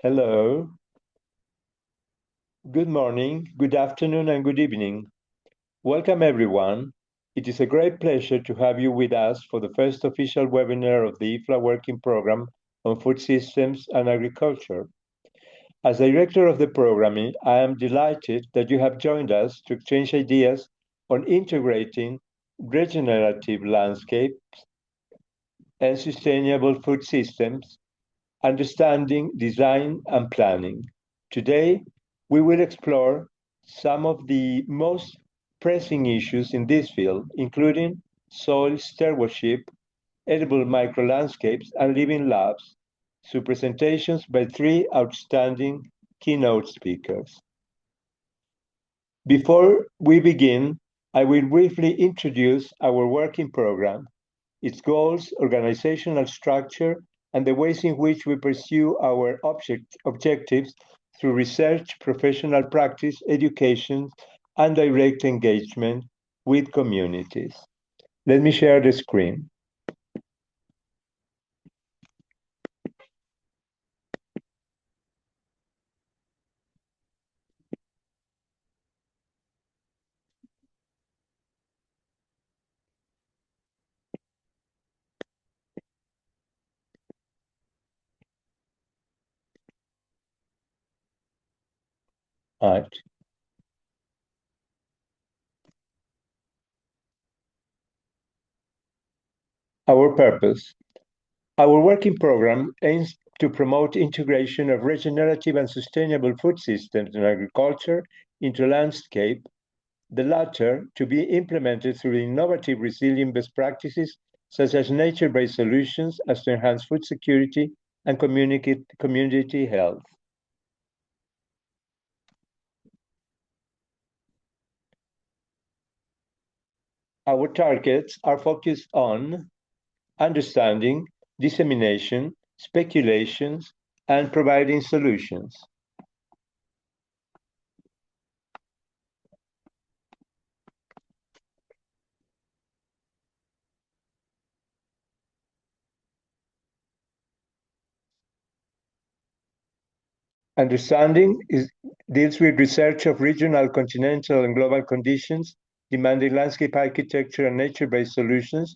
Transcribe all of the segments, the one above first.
Hello, good morning, good afternoon, and good evening. Welcome, everyone. It is a great pleasure to have you with us for the first official webinar of the IFLA Working Program on Food Systems and Agriculture. As director of the programming, I am delighted that you have joined us to exchange ideas on integrating regenerative landscapes and sustainable food systems, understanding, design, and planning. Today, we will explore some of the most pressing issues in this field, including soil stewardship, edible microlandscapes, and living labs, through presentations by three outstanding keynote speakers. Before we begin, I will briefly introduce our working program, its goals, organizational structure, and the ways in which we pursue our objectives through research, professional practice, education, and direct engagement with communities. Let me share the screen. Right. Our purpose. Our working program aims to promote integration of regenerative and sustainable food systems in agriculture into landscape, the latter to be implemented through innovative resilient best practices such as nature-based solutions as to enhance food security and community health. Our targets are focused on understanding, dissemination, speculations, and providing solutions. Understanding deals with research of regional, continental, and global conditions, demanding landscape architecture and nature-based solutions.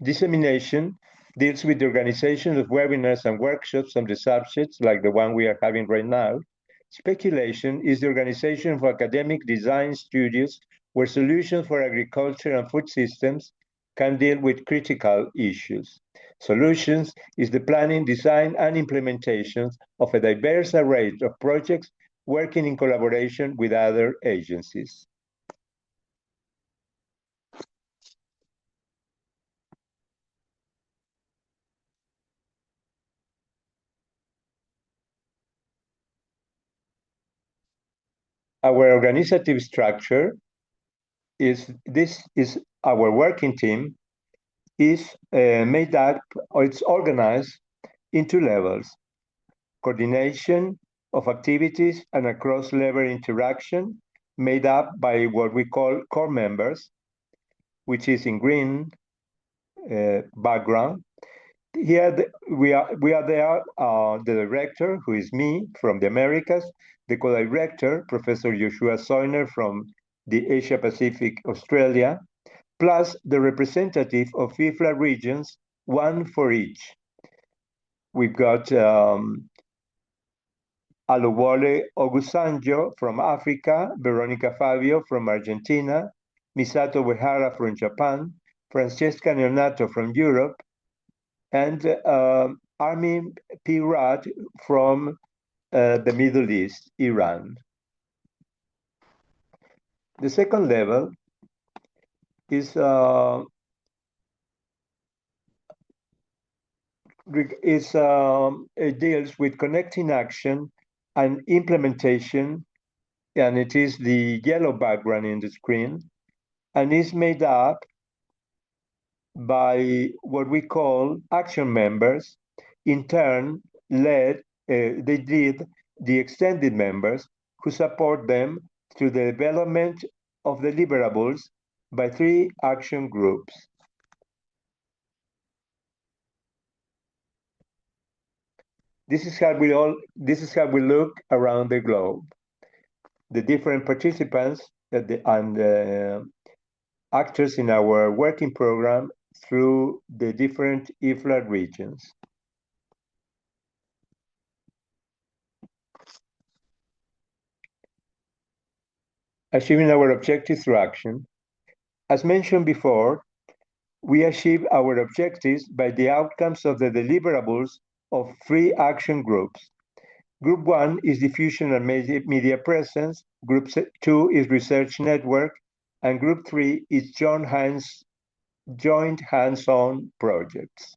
Dissemination deals with the organization of webinars and workshops on the subjects like the one we are having right now. Speculation is the organization of academic design studios where solutions for agriculture and food systems can deal with critical issues. Solutions is the planning, design, and implementation of a diverse array of projects working in collaboration with other agencies. Our organizative structure is our working team is made up, or it's organized in two levels: coordination of activities and a cross-level interaction made up by what we call core members, which is in green background. Here we are there, the director, who is me from the Americas, the co-director, Professor Joshua Soiner from the Asia Pacific, Australia, plus the representative of IFLA regions, one for each. We've got Alowole Ogusanjo from Africa, Veronica Fabio from Argentina, Misato Uehara from Japan, Francesca Neonato from Europe, and Armin P. Rad from the Middle East, Iran. The second level is it deals with connecting action and implementation, and it is the yellow background in the screen, and is made up by what we call action members. In turn, they lead the extended members who support them through the development of deliverables by three action groups. This is how we look around the globe. The different participants and actors in our working program through the different IFLA regions. Achieving our objectives through action. As mentioned before, we achieve our objectives by the outcomes of the deliverables of 3 action groups. Group 1 is diffusion and media presence, Group 2 is research network, and Group 3 is joint hands-on projects.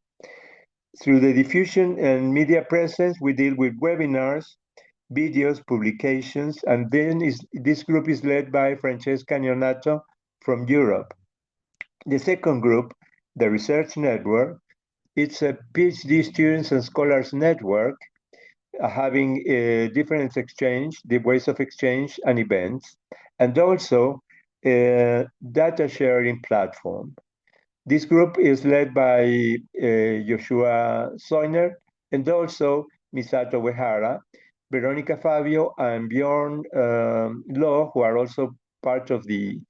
Through the diffusion and media presence, we deal with webinars, videos, publications, and then this group is led by Francesca Neonato from Europe. The second group, the research network, it's a PhD students and scholars network having different exchange, the ways of exchange and events, and also a data sharing platform. This group is led by Joshua Soiner and also Misato Uehara, Veronica Fabio, and Bjorn Law, who are also part of the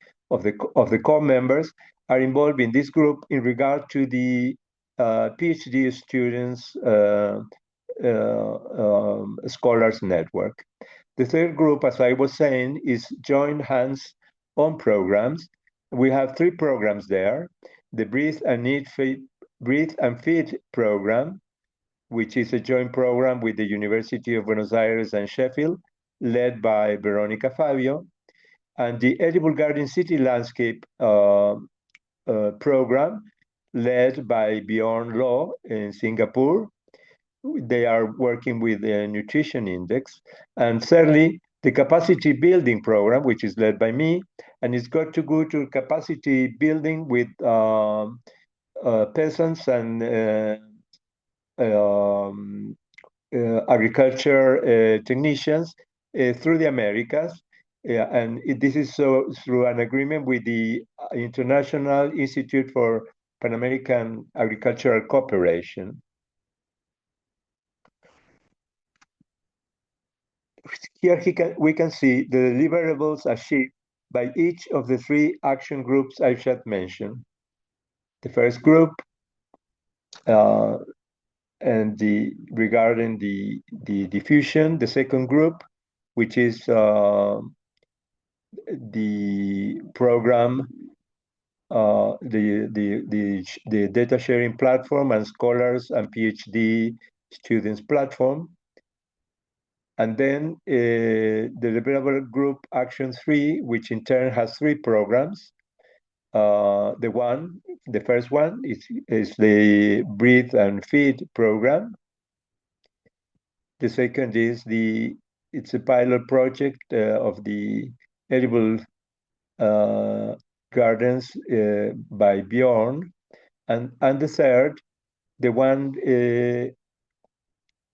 core members, are involved in this group in regard to the PhD students scholars network. The third group, as I was saying, is joint hands-on programs. We have 3 programs there. The Breathe and Feed program, which is a joint program with the University of Buenos Aires and Sheffield, led by Veronica Fabio, and the Edible Garden City Landscape program, led by Bjorn Law in Singapore. They are working with the nutrition index. And thirdly, the capacity building program, which is led by me, and it's got to go to capacity building with peasants and agriculture technicians through the Americas. And this is so through an agreement with the International Institute for Pan American Agricultural Cooperation. Here we can see the deliverables achieved by each of the 3 action groups I just mentioned. The first group, and regarding the diffusion, the second group, which is the program, the data sharing platform and scholars and PhD students platform. And then the deliverable group action 3, which in turn has 3 programs. The first one is the Breathe and Feed program. The second is it's a pilot project of the edible gardens by Bjorn, and the third, the one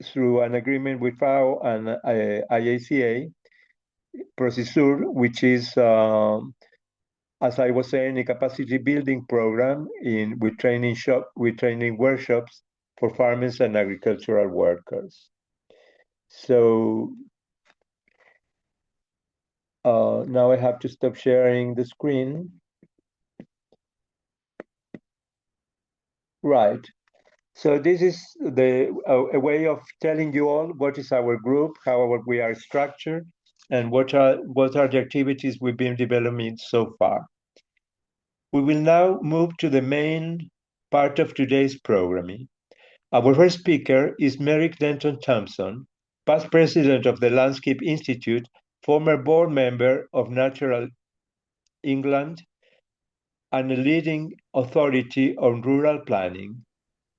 through an agreement with FAO and IACA, Procesur, which is as I was saying, a capacity building program with training workshops for farmers and agricultural workers. So now I have to stop sharing the screen. Right. So this is a way of telling you all what is our group, how we are structured, and what are the activities we've been developing so far. We will now move to the main part of today's programming. Our first speaker is Merrick Denton Thompson, past president of the Landscape Institute, former board member of Natural England, and a leading authority on rural planning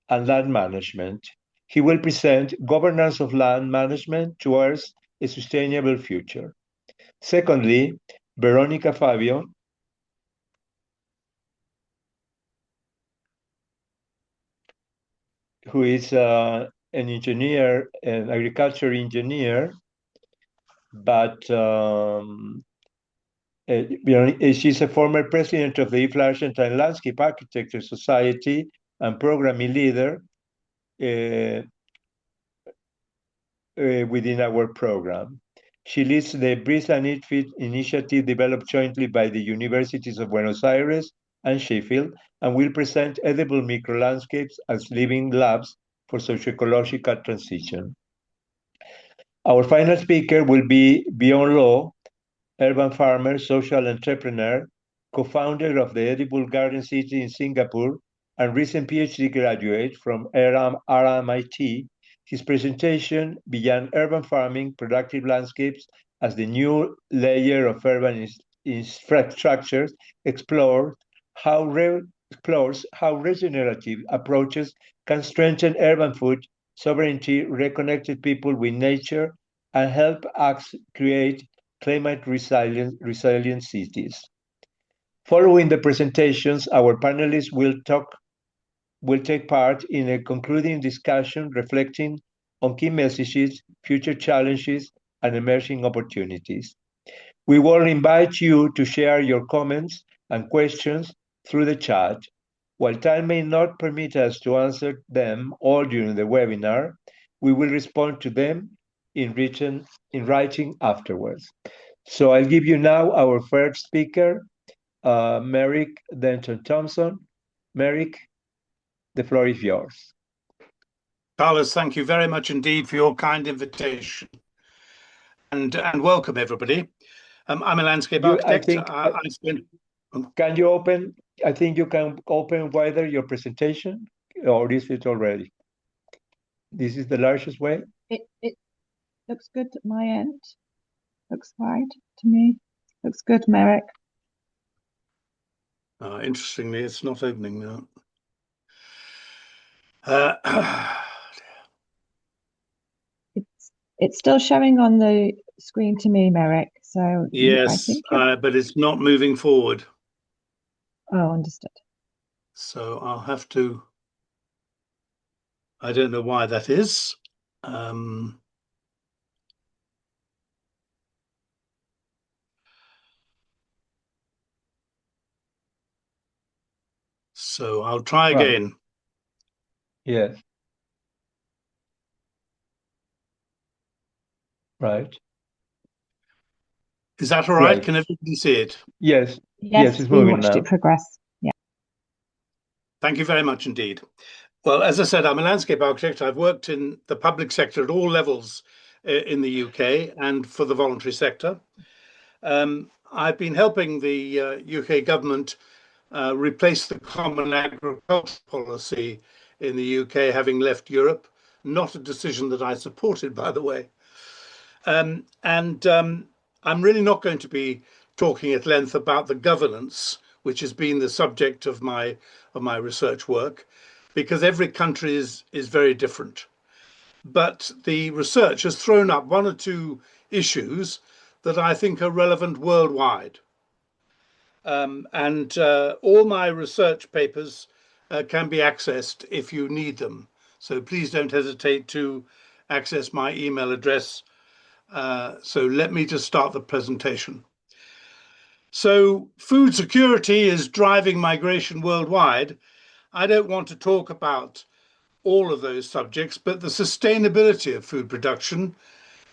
and land management. He will present Governance of Land Management Towards a Sustainable Future. Secondly, Veronica Fabio, who is an engineer, an agriculture engineer, but she's a former president of the IFLA Argentine Landscape Architecture Society and programming leader. within our program. She leads the Breathe and Eat Fit initiative developed jointly by the Universities of Buenos Aires and Sheffield, and will present edible microlandscapes as living labs for socio-ecological transition. Our final speaker will be Bjorn Law, urban farmer, social entrepreneur, co-founder of the Edible Garden City in Singapore, and recent PhD graduate from RMIT. His presentation, Beyond Urban Farming, Productive Landscapes as the New Layer of Urban Infrastructures, explores how regenerative approaches can strengthen urban food sovereignty, reconnected people with nature, and help us create climate resilient cities. Following the presentations, our panelists will take part in a concluding discussion reflecting on key messages, future challenges, and emerging opportunities. We will invite you to share your comments and questions through the chat. While time may not permit us to answer them all during the webinar, we will respond to them in writing afterwards. So I'll give you now our first speaker, Merrick Denton Thompson. Merrick, the floor is yours. Carlos, thank you very much indeed for your kind invitation. And welcome, everybody. I'm a landscape architect. Can you open? I think you can open wider your presentation, or is it already? This is the largest way. It looks good at my end. Looks wide to me. Looks good, Merrick. Interestingly, it's not opening now. It's still showing on the screen to me, Merrick. So yes, I think but it's not moving forward. Oh, understood. So I'll have to. I don't know why that is. So I'll try again. Yes. Right. Is that all right? Can everybody see it? Yes. Yes, it's moving we watched now. it progress. Yeah. Thank you very much indeed. Well, as I said, I'm a landscape architect. I've worked in the public sector at all levels in the UK and for the voluntary sector. I've been helping the UK government replace the common agriculture policy in the UK, having left Europe. Not a decision that I supported, by the way. I'm really not going to be talking at length about the governance, which has been the subject of my research work, because every country is very different. But the research has thrown up one or two issues that I think are relevant worldwide. All my research papers can be accessed if you need them. So please don't hesitate to access my email address. So let me just start the presentation. So food security is driving migration worldwide. I don't want to talk about all of those subjects, but the sustainability of food production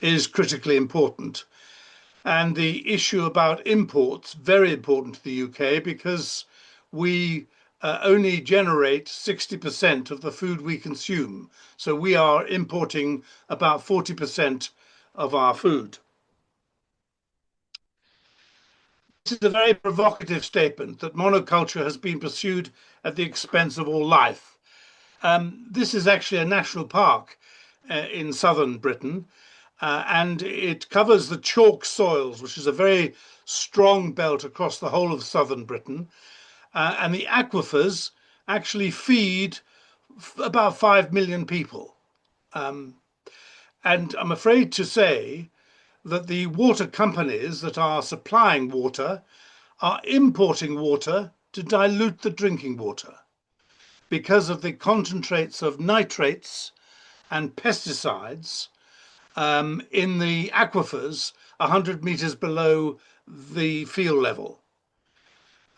is critically important. And the issue about imports, very important to the UK, because we only generate 60% of the food we consume. So we are importing about 40% of our food. This is a very provocative statement that monoculture has been pursued at the expense of all life. This is actually a national park in southern Britain, and it covers the chalk soils, which is a very strong belt across the whole of southern Britain. And the aquifers actually feed about 5 million people. And I'm afraid to say that the water companies that are supplying water are importing water to dilute the drinking water because of the concentrates of nitrates and pesticides in the aquifers 100 meters below the field level.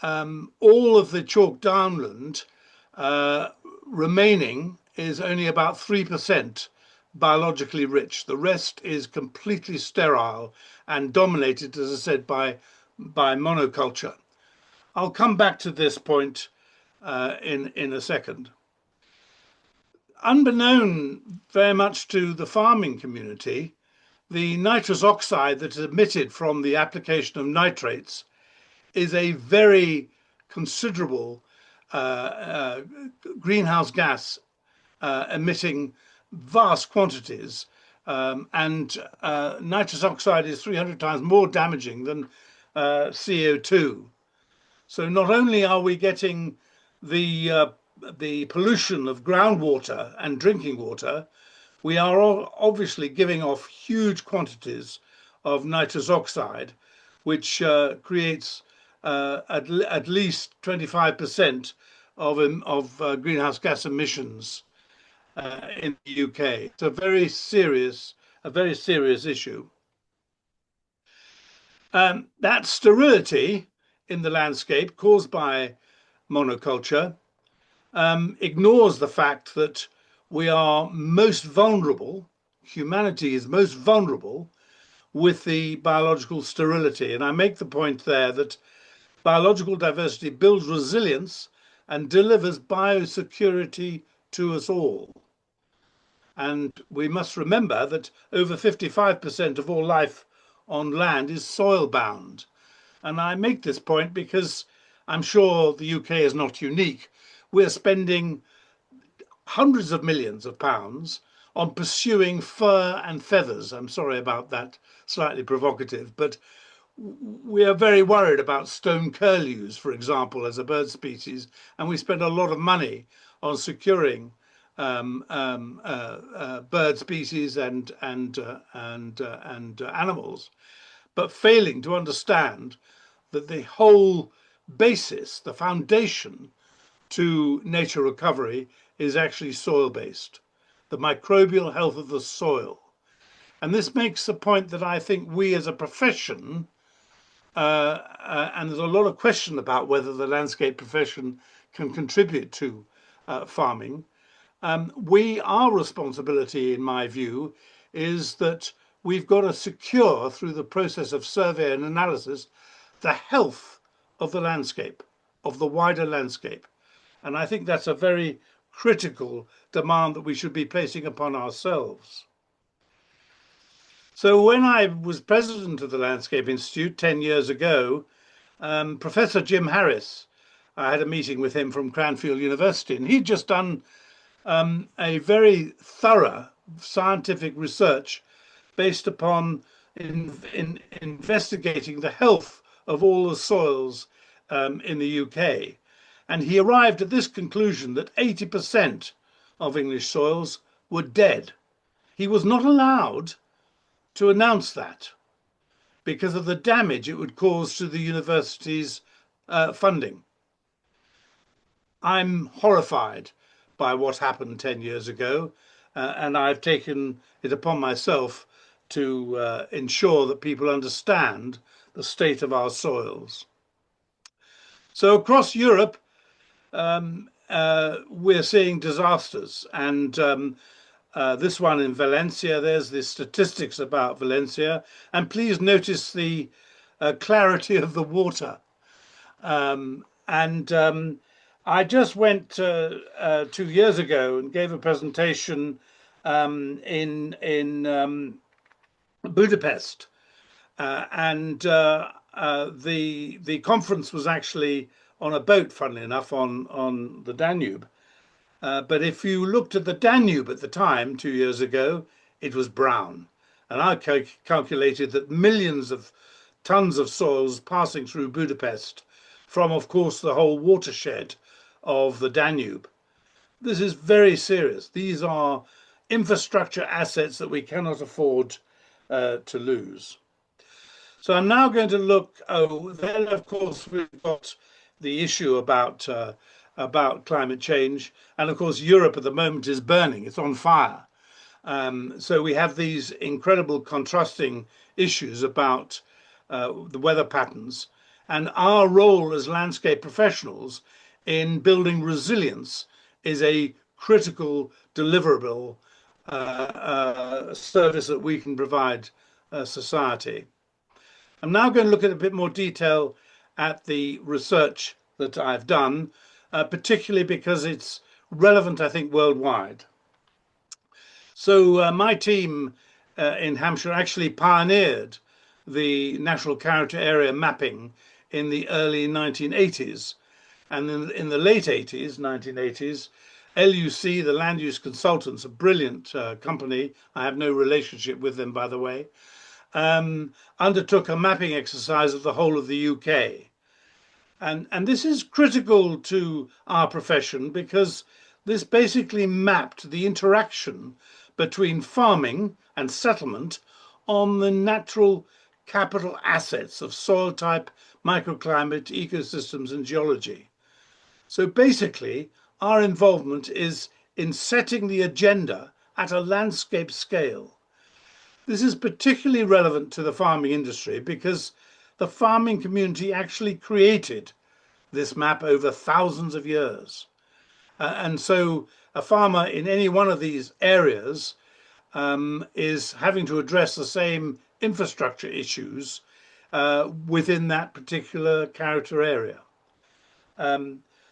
All of the chalk downland remaining is only about 3% biologically rich. The rest is completely sterile and dominated, as I said, by monoculture. I'll come back to this point in a second. Unbeknown very much to the farming community, the nitrous oxide that is emitted from the application of nitrates is a very considerable greenhouse gas emitting vast quantities. And nitrous oxide is 300 times more damaging than CO2. So not only are we getting the pollution of groundwater and drinking water, we are obviously giving off huge quantities of nitrous oxide, which creates at least 25% of greenhouse gas emissions in the UK. It's a very serious issue. That sterility in the landscape caused by monoculture ignores the fact that we are most vulnerable, humanity is most vulnerable with the biological sterility. And I make the point there that biological diversity builds resilience and delivers biosecurity to us all. And we must remember that over 55% of all life on land is soil bound. And I make this point because I'm sure the UK is not unique. We're spending hundreds of millions of pounds on pursuing fur and feathers. I'm sorry about that, slightly provocative, but we are very worried about stone curlews, for example, as a bird species, and we spend a lot of money on securing bird species and animals, but failing to understand that the whole basis, the foundation to nature recovery is actually soil-based, the microbial health of the soil. And this makes the point that I think we as a profession, and there's a lot of question about whether the landscape profession can contribute to farming. Our responsibility, in my view, is that we've got to secure through the process of survey and analysis the health of the landscape, of the wider landscape. And I think that's a very critical demand that we should be placing upon ourselves. So when I was president of the Landscape Institute 10 years ago, Professor Jim Harris, I had a meeting with him from Cranfield University, and he'd just done a very thorough scientific research based upon investigating the health of all the soils in the UK. And he arrived at this conclusion that 80% of English soils were dead. He was not allowed to announce that because of the damage it would cause to the university's funding. I'm horrified by what happened 10 years ago, and I've taken it upon myself to ensure that people understand the state of our soils. So across Europe, we're seeing disasters, and this one in Valencia, there's the statistics about Valencia, and please notice the clarity of the water. I just went 2 years ago and gave a presentation in Budapest, and the conference was actually on a boat, funnily enough, on the Danube. But if you looked at the Danube at the time, 2 years ago, it was brown. And I calculated that millions of tons of soils passing through Budapest from, of course, the whole watershed of the Danube. This is very serious. These are infrastructure assets that we cannot afford to lose. So I'm now going to look, then of course we've got the issue about climate change. And of course, Europe at the moment is burning, it's on fire. So we have these incredible contrasting issues about the weather patterns and our role as landscape professionals in building resilience is a critical deliverable service that we can provide society. I'm now going to look at a bit more detail at the research that I've done, particularly because it's relevant, I think, worldwide. So my team in Hampshire actually pioneered the national character area mapping in the early 1980s. And in the late 80s, 1980s, LUC, the Land Use Consultants, a brilliant company, I have no relationship with them, by the way, undertook a mapping exercise of the whole of the UK. And this is critical to our profession because this basically mapped the interaction between farming and settlement on the natural capital assets of soil type, microclimate, ecosystems, and geology. So basically, our involvement is in setting the agenda at a landscape scale. This is particularly relevant to the farming industry because the farming community actually created this map over thousands of years. And so a farmer in any one of these areas is having to address the same infrastructure issues within that particular character area.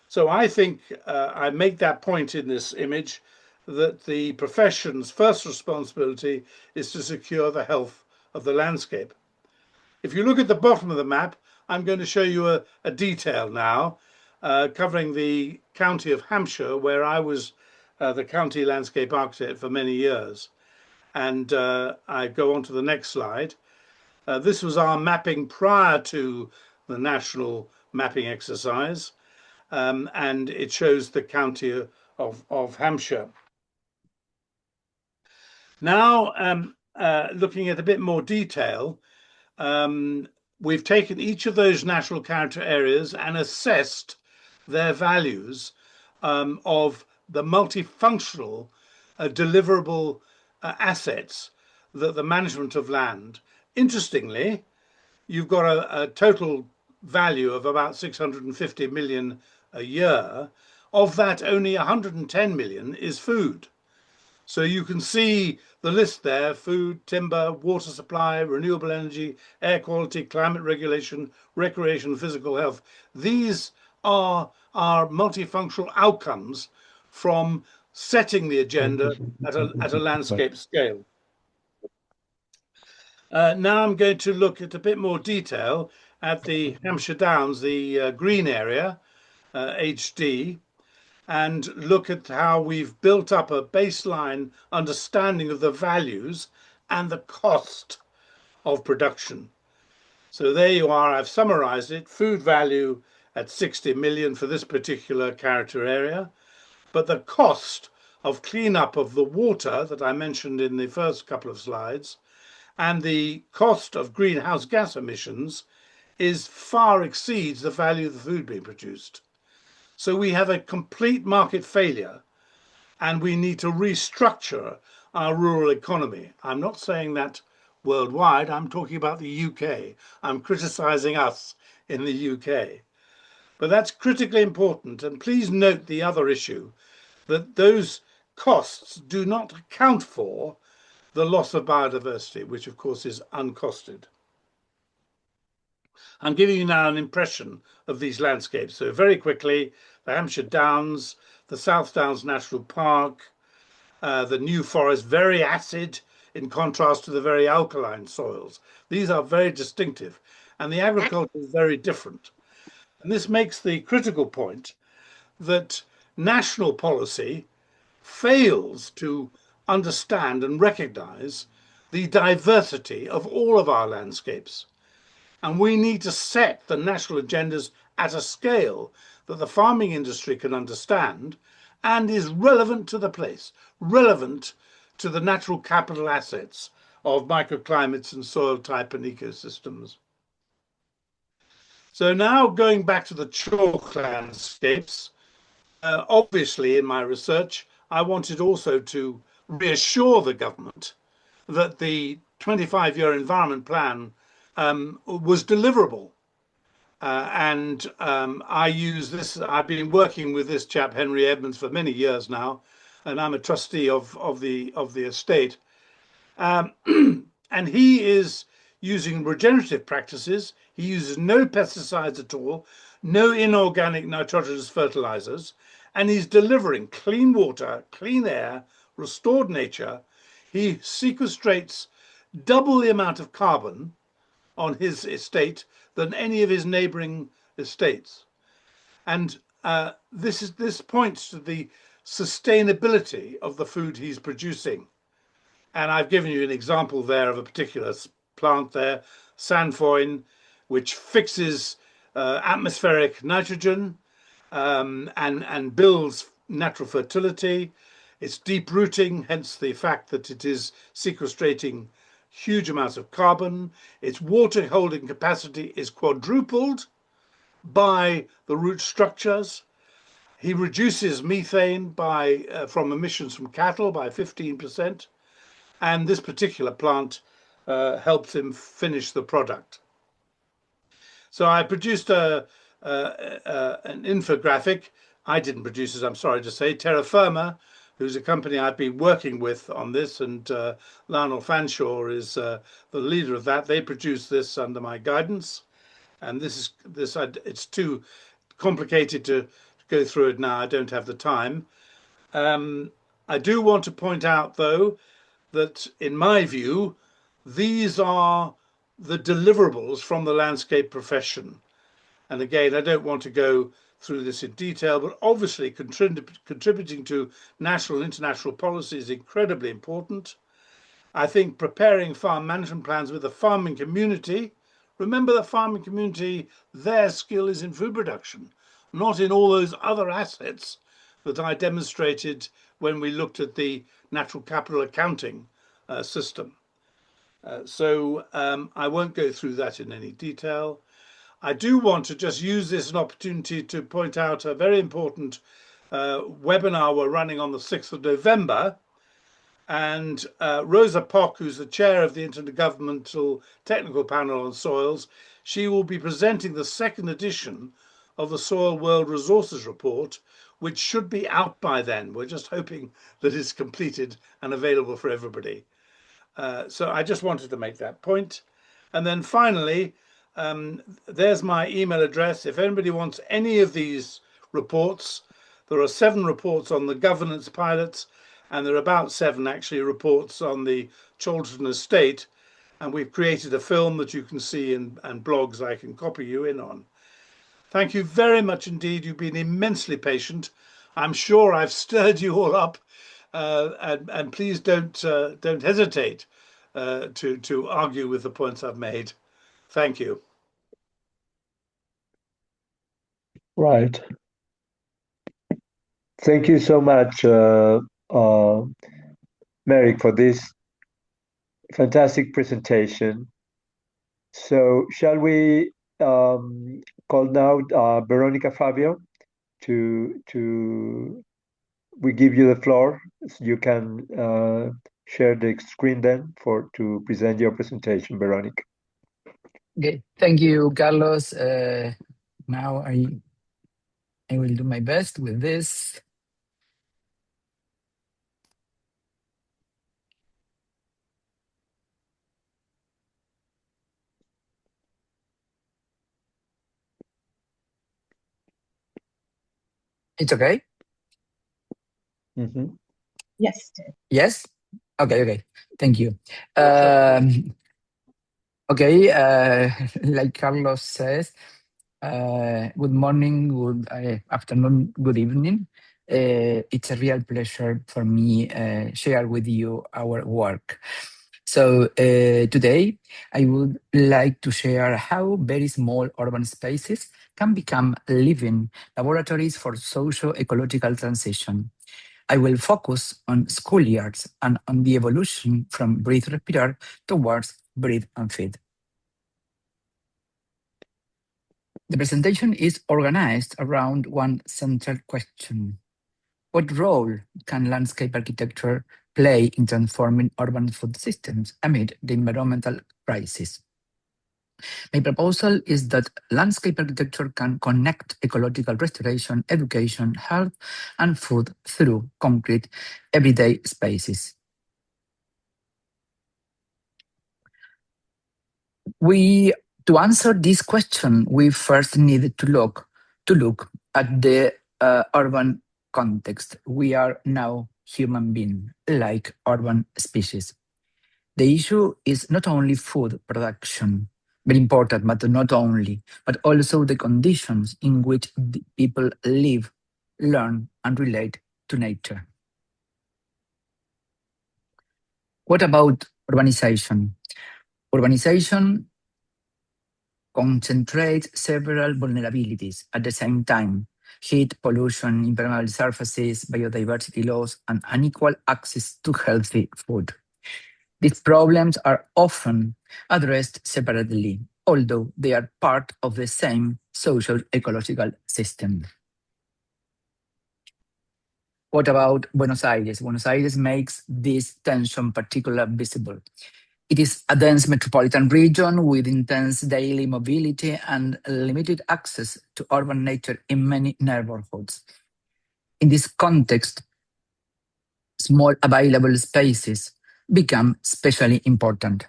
So I think I make that point in this image that the profession's first responsibility is to secure the health of the landscape. If you look at the bottom of the map, I'm going to show you a detail now covering the county of Hampshire, where I was the county landscape architect for many years. And I go on to the next slide. This was our mapping prior to the national mapping exercise. And it shows the county of Hampshire. Now, looking at a bit more detail, we've taken each of those national character areas and assessed their values of the multifunctional deliverable assets that the management of land. Interestingly, you've got a total value of about 650 million a year. Of that, only 110 million is food. So you can see the list there: food, timber, water supply, renewable energy, air quality, climate regulation, recreation, physical health. These are our multifunctional outcomes from setting the agenda at a landscape scale. Now I'm going to look at a bit more detail at the Hampshire Downs, the green area, HD, and look at how we've built up a baseline understanding of the values and the cost of production. So there you are, I've summarized it: food value at 60 million for this particular character area, but the cost of cleanup of the water that I mentioned in the first couple of slides and the cost of greenhouse gas emissions far exceeds the value of the food being produced. So we have a complete market failure and we need to restructure our rural economy. I'm not saying that worldwide, I'm talking about the UK. I'm criticizing us in the UK. But that's critically important. And please note the other issue, that those costs do not account for the loss of biodiversity, which of course is uncosted. I'm giving you now an impression of these landscapes. So very quickly, the Hampshire Downs, the South Downs National Park, the New Forest, very acid in contrast to the very alkaline soils. These are very distinctive, and the agriculture is very different. And this makes the critical point that national policy fails to understand and recognize the diversity of all of our landscapes. And we need to set the national agendas at a scale that the farming industry can understand and is relevant to the place, relevant to the natural capital assets of microclimates and soil type and ecosystems. So now going back to the chalk landscapes, obviously in my research, I wanted also to reassure the government that the 25-year environment plan was deliverable. I use this, I've been working with this chap, Henry Edmonds, for many years now, and I'm a trustee of the estate. And he is using regenerative practices. He uses no pesticides at all, no inorganic nitrogenous fertilizers, and he's delivering clean water, clean air, restored nature. He sequestrates double the amount of carbon on his estate than any of his neighboring estates. And this points to the sustainability of the food he's producing. And I've given you an example there of a particular plant there, sainfoin, which fixes atmospheric nitrogen and builds natural fertility. It's deep rooting, hence the fact that it is sequestrating huge amounts of carbon. Its water holding capacity is quadrupled by the root structures. He reduces methane from emissions from cattle by 15%. And this particular plant helps him finish the product. So I produced an infographic. I didn't produce it, I'm sorry to say. Terra Firma, who's a company I've been working with on this, and Lionel Fanshawe is the leader of that. They produced this under my guidance, and it's too complicated to go through it now. I don't have the time. I do want to point out, though, that in my view, these are the deliverables from the landscape profession. And again, I don't want to go through this in detail, but obviously contributing to national and international policy is incredibly important. I think preparing farm management plans with the farming community. Remember, the farming community, their skill is in food production, not in all those other assets that I demonstrated when we looked at the natural capital accounting system. So I won't go through that in any detail. I do want to just use this as an opportunity to point out a very important webinar we're running on the 6th of November. And Rosa Pock, who's the chair of the Intergovernmental Technical Panel on Soils, she will be presenting the second edition of the Soil World Resources Report, which should be out by then. We're just hoping that it's completed and available for everybody. So I just wanted to make that point. And then finally, there's my email address. If anybody wants any of these reports, there are 7 reports on the governance pilots, and there are about 7 actually reports on the Chorlton estate. And we've created a film that you can see and blogs I can copy you in on. Thank you very much indeed. You've been immensely patient. I'm sure I've stirred you all up, and please don't hesitate to argue with the points I've made. Thank you. Right. Thank you so much, Merrick, for this fantastic presentation. So shall we call now Veronica Fabio we give you the floor. So you can share the screen then to present your presentation, Veronica. Okay, thank you, Carlos. Now I will do my best with this. It's okay? Mm-hmm. Yes. Yes? Okay. Thank you. Okay, like Carlos says, good morning, good afternoon, good evening. It's a real pleasure for me share with you our work. So today I would like to share how very small urban spaces can become living laboratories for socio-ecological transition. I will focus on schoolyards and on the evolution from breathe respirar towards breathe and feed. The presentation is organized around one central question. What role can landscape architecture play in transforming urban food systems amid the environmental crisis? My proposal is that landscape architecture can connect ecological restoration, education, health, and food through concrete, everyday spaces. To answer this question, we first needed to look at the urban context. We are now human beings, like urban species. The issue is not only food production, very important, but not only, but also the conditions in which the people live, learn, and relate to nature. What about urbanization? Urbanization concentrates several vulnerabilities at the same time: heat, pollution, impermeable surfaces, biodiversity loss, and unequal access to healthy food. These problems are often addressed separately, although they are part of the same social ecological system. What about Buenos Aires? Buenos Aires makes this tension particularly visible. It is a dense metropolitan region with intense daily mobility and limited access to urban nature in many neighborhoods. In this context, small available spaces become especially important.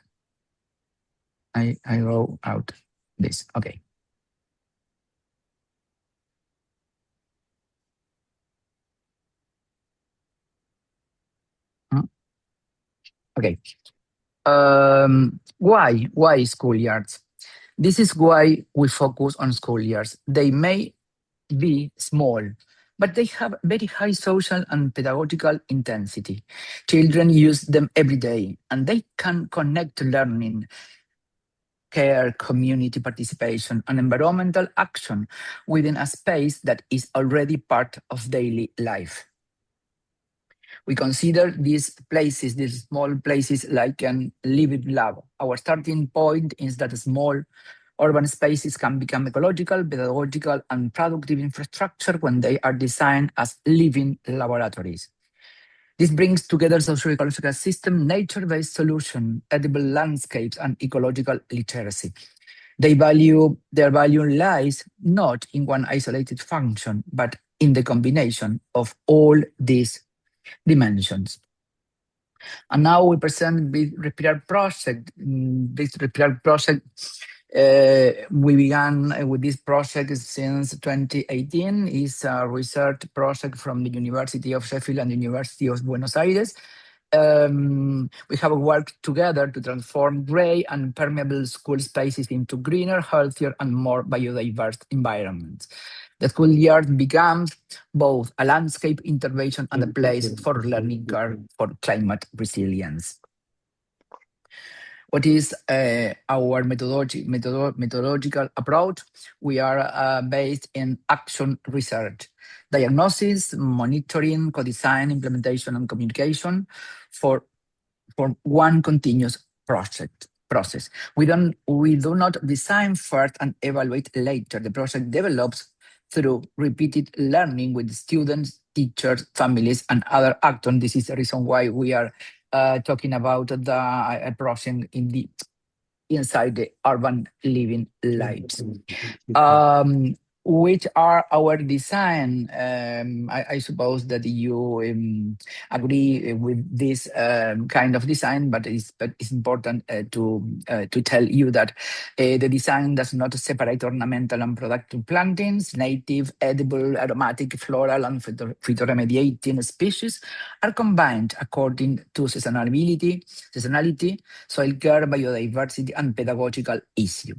I roll out this. Okay. Okay. Why schoolyards? This is why we focus on schoolyards. They may be small, but they have very high social and pedagogical intensity. Children use them every day, and they can connect to learning, care, community participation, and environmental action within a space that is already part of daily life. We consider these places, these small places, like an living lab. Our starting point is that small urban spaces can become ecological, pedagogical, and productive infrastructure when they are designed as living laboratories. This brings together socio-ecological system, nature-based solution, edible landscapes, and ecological literacy. Their value lies not in one isolated function, but in the combination of all these dimensions. And now we present the Respirar project. This Respirar project, we began with this project since 2018. It's a research project from the University of Sheffield and the University of Buenos Aires. We have worked together to transform gray and permeable school spaces into greener, healthier, and more biodiverse environments. The schoolyard becomes both a landscape intervention and a place for learning curve for climate resilience. What is our methodological approach? We are based in action research, diagnosis, monitoring, co-design, implementation, and communication for one continuous process. We do not design first and evaluate later. The project develops through repeated learning with students, teachers, families, and other actors. This is the reason why we are talking about the project inside the urban living lives. Which are our design? I suppose that you agree with this kind of design, but it's important to tell you that the design does not separate ornamental and productive plantings. Native, edible, aromatic, floral, and phytoremediating species are combined according to seasonality, soil care, biodiversity, and pedagogical issue.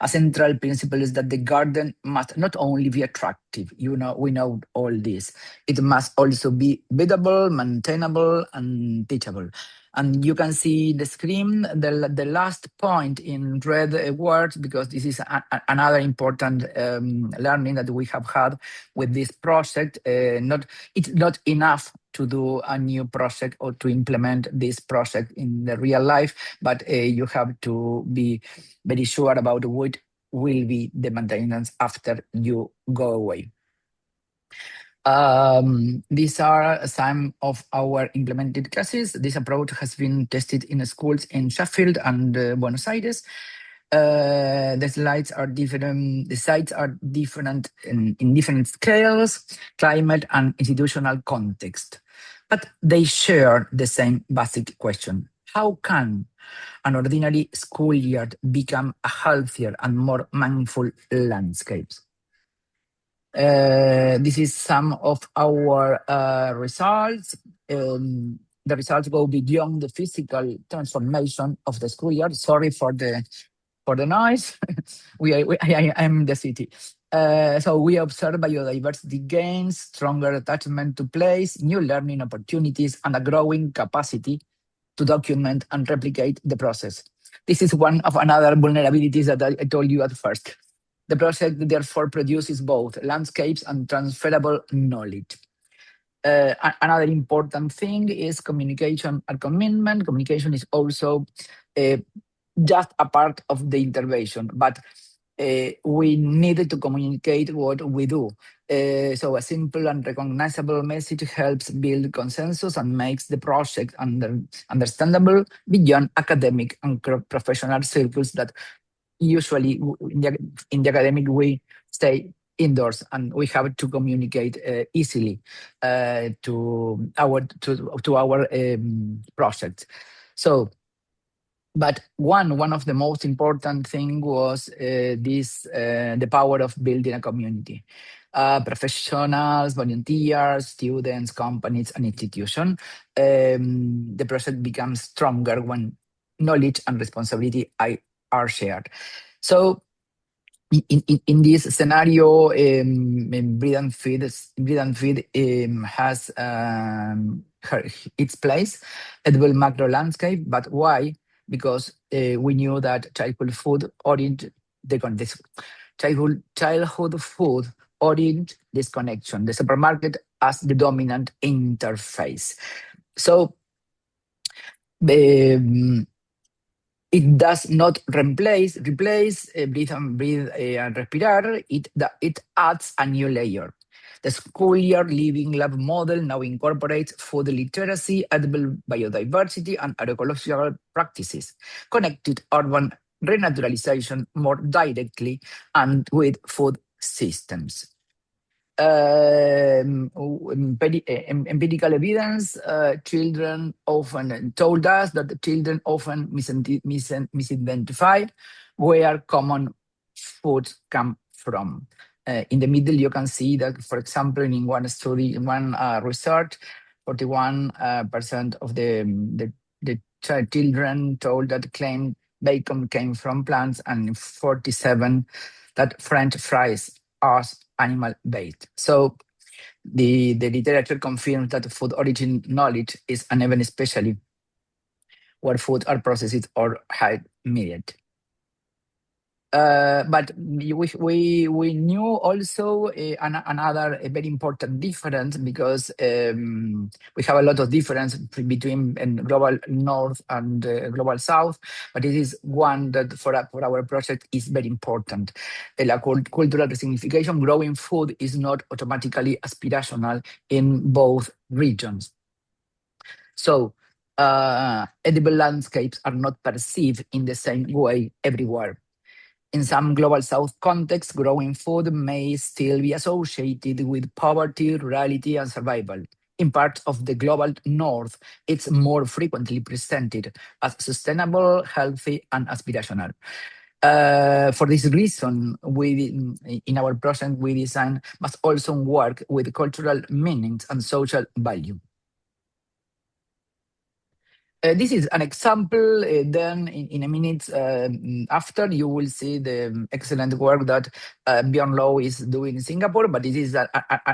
A central principle is that the garden must not only be attractive, we know all this, it must also be biddable, maintainable, and teachable. And you can see the screen, the last point in red words, because this is another important learning that we have had with this project. It's not enough to do a new project or to implement this project in the real life, but you have to be very sure about what will be the maintenance after you go away. These are some of our implemented cases. This approach has been tested in schools in Sheffield and Buenos Aires. The slides are different. The sites are different in different scales, climate, and institutional context, but they share the same basic question: how can an ordinary schoolyard become a healthier and more mindful landscape? This is some of our results. The results go beyond the physical transformation of the schoolyard. Sorry for the noise. I am the city. So we observe biodiversity gains, stronger attachment to place, new learning opportunities, and a growing capacity to document and replicate the process. This is one of another vulnerabilities that I told you at first. The project therefore produces both landscapes and transferable knowledge. Another important thing is communication and commitment. Communication is also just a part of the intervention, but we needed to communicate what we do. So a simple and recognizable message helps build consensus and makes the project understandable beyond academic and professional circles that usually in the academic we stay indoors and we have to communicate easily to our project. So, but one of the most important thing was the power of building a community. Professionals, volunteers, students, companies, and institutions. The project becomes stronger when knowledge and responsibility are shared. So in this scenario, Breed and Feed has its place, edible macro landscape. But why? Because we knew that childhood food orient this connection, the supermarket as the dominant interface. So it does not replace Breathe and Respirar. It adds a new layer. The schoolyard living lab model now incorporates food literacy, edible biodiversity, and agroecological practices, connected urban renaturalization more directly and with food systems. Empirical evidence, children often told us that the children often misidentify where common foods come from. In the middle, you can see that, for example, in one study, in one research, 41% of the children told that claimed bacon came from plants, and 47 that French fries are animal-based. So the literature confirms that food origin knowledge is uneven, especially where foods are processed or high-mediated. But we knew also another very important difference, because we have a lot of difference between global north and global south, but it is one that for our project is very important. Cultural resignification, growing food is not automatically aspirational in both regions. So edible landscapes are not perceived in the same way everywhere. In some global south contexts, growing food may still be associated with poverty, rurality, and survival. In parts of the global north, it's more frequently presented as sustainable, healthy, and aspirational. For this reason, in our project, we design must also work with cultural meanings and social value. This is an example. Then, in a minute after, you will see the excellent work that Bjorn Low is doing in Singapore. But this is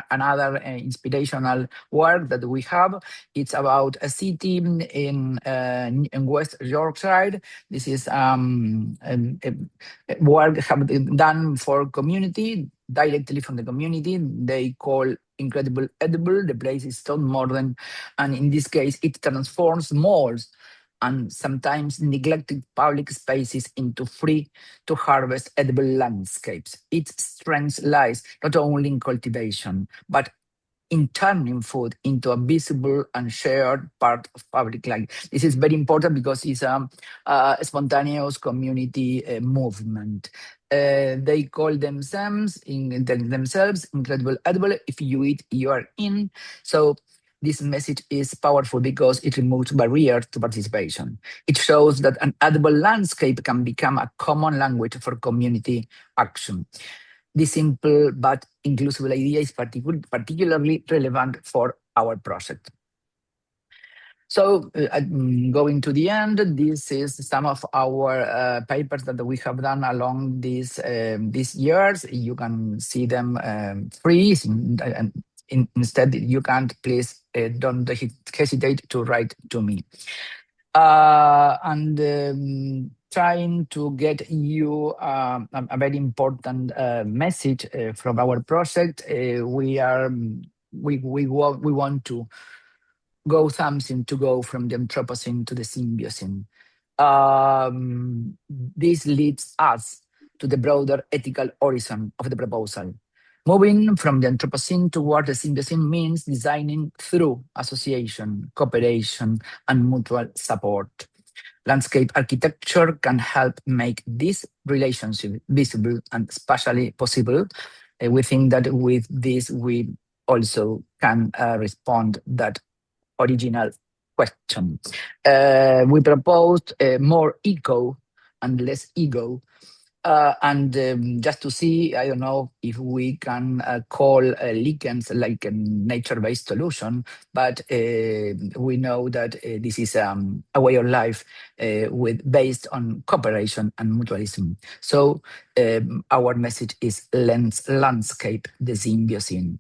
another inspirational work that we have. It's about a city in West Yorkshire. This is work have done for community, directly from the community. They call Incredible Edible. The place is so modern, and in this case, it transforms malls and sometimes neglected public spaces into free to harvest edible landscapes. Its strength lies not only in cultivation, but in turning food into a visible and shared part of public life. This is very important because it's a spontaneous community movement. They call themselves incredible edible. If you eat, you are in. So this message is powerful because it removes barriers to participation. It shows that an edible landscape can become a common language for community action. This simple but inclusive idea is particularly relevant for our project. So going to the end, this is some of our papers that we have done along these years. You can see them free. And instead, you can't, please don't hesitate to write to me. And trying to get you a very important message from our project. We want to go from the Anthropocene to the Symbiocene. This leads us to the broader ethical horizon of the proposal. Moving from the Anthropocene toward the Symbiocene means designing through association, cooperation, and mutual support. Landscape architecture can help make this relationship visible and spatially possible. We think that with this, we also can respond that original question. We proposed more eco and less ego. Just to see, I don't know if we can call lichens like a nature-based solution, but we know that this is a way of life based on cooperation and mutualism. So our message is landscape, the Symbiocene.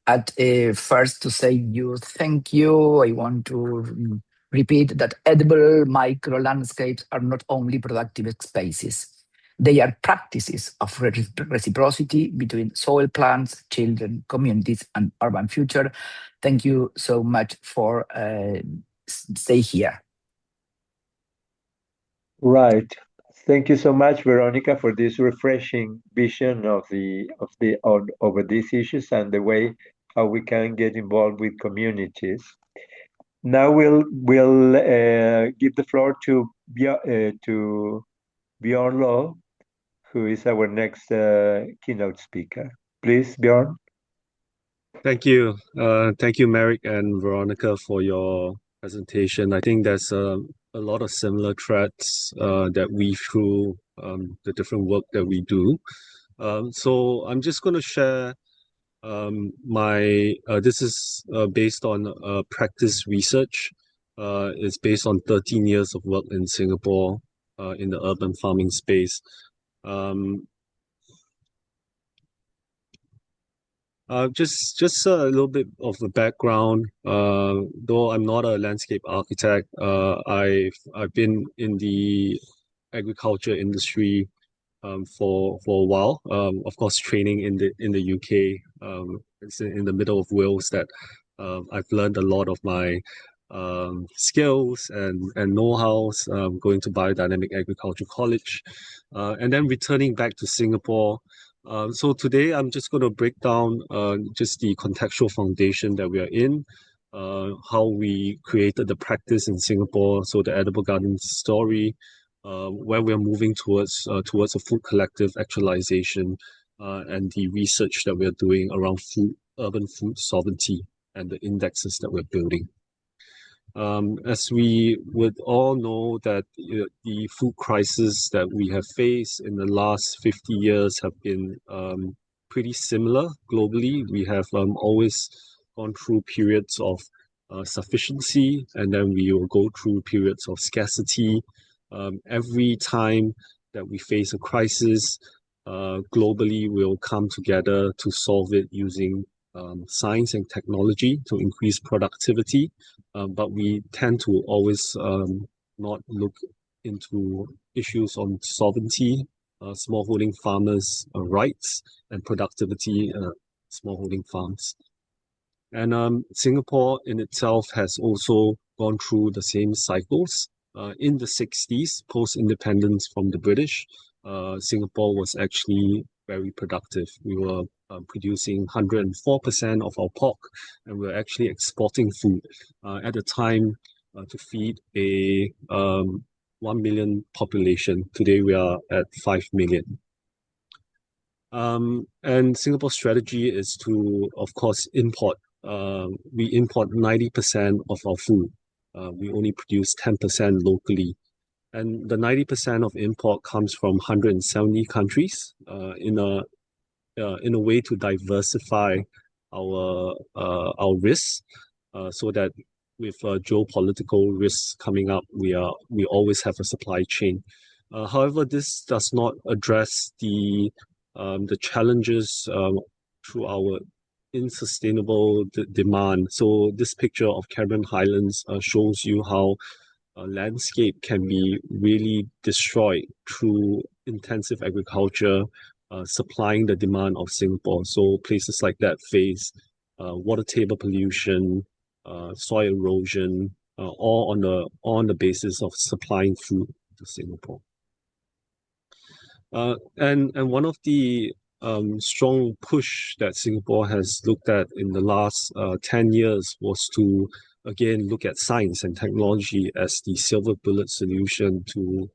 At first, to say you thank you, I want to repeat that edible micro landscapes are not only productive spaces. They are practices of reciprocity between soil plants, children, communities, and urban future. Thank you so much for stay here. Right. Thank you so much, Veronica, for this refreshing vision over these issues and the way how we can get involved with communities. Now we'll give the floor to Bjorn Loh, who is our next keynote speaker. Please, Bjorn. Thank you. Thank you, Merrick and Veronica, for your presentation. I think there's a lot of similar threads that weave through the different work that we do. So I'm just going to share this is based on practice research. It's based on 13 years of work in Singapore in the urban farming space. Just a little bit of the background. Though I'm not a landscape architect, I've been in the agriculture industry for a while. Of course, training in the UK. It's in the middle of Wales that I've learned a lot of my skills and know-hows going to Biodynamic Agriculture College, and then returning back to Singapore. So today I'm just going to break down just the contextual foundation that we are in, how we created the practice in Singapore, so the edible garden story, where we're moving towards a food collective actualization, and the research that we're doing around urban food sovereignty and the indexes that we're building. As we would all know that the food crisis that we have faced in the last 50 years have been pretty similar globally. We have always gone through periods of sufficiency, and then we will go through periods of scarcity. Every time that we face a crisis, globally we'll come together to solve it using science and technology to increase productivity, but we tend to always not look into issues on sovereignty, smallholding farmers' rights, and productivity, smallholding farms. And Singapore in itself has also gone through the same cycles. In the 60s, post-independence from the British, Singapore was actually very productive. We were producing 104% of our pork, and we were actually exporting food at the time to feed a 1 million population. Today we are at 5 million. And Singapore's strategy is to, of course, import. We import 90% of our food. We only produce 10% locally. And the 90% of import comes from 170 countries in a way to diversify our risks, so that with geopolitical risks coming up, we always have a supply chain. However, this does not address the challenges through our unsustainable demand. So this picture of Cameron Highlands shows you how landscape can be really destroyed through intensive agriculture, supplying the demand of Singapore. So places like that face water table pollution, soil erosion, all on the basis of supplying food to Singapore. And one of the strong push that Singapore has looked at in the last 10 years was to again look at science and technology as the silver bullet solution to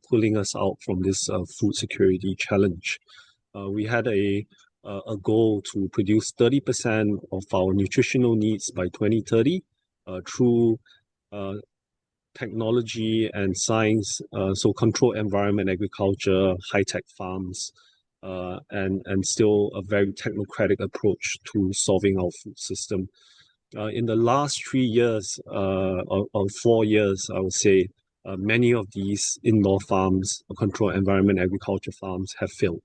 pulling us out from this food security challenge. We had a goal to produce 30% of our nutritional needs by 2030 through technology and science, so controlled environment agriculture, high-tech farms, and still a very technocratic approach to solving our food system. In the last 3 years or 4 years, I would say, many of these indoor farms, controlled environment agriculture farms, have failed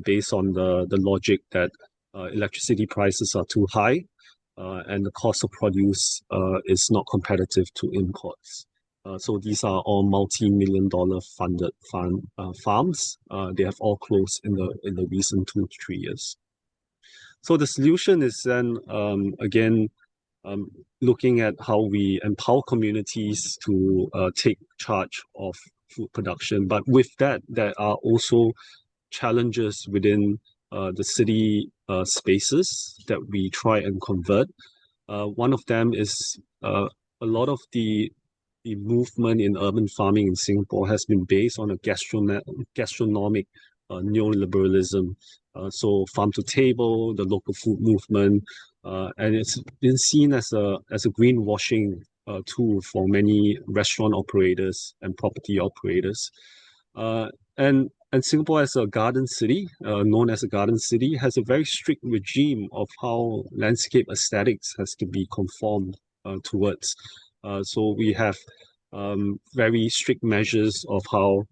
based on the logic that electricity prices are too high and the cost of produce is not competitive to imports. So these are all multi-million-dollar funded farms. They have all closed in the recent 2 to 3 years. So the solution is then again looking at how we empower communities to take charge of food production. But with that, there are also challenges within the city spaces that we try and convert. One of them is a lot of the movement in urban farming in Singapore has been based on a gastronomic neoliberalism. So farm to table, the local food movement, and it's been seen as a greenwashing tool for many restaurant operators and property operators. And Singapore, as a garden city, known as a garden city, has a very strict regime of how landscape aesthetics has to be conformed towards. So we have very strict measures of how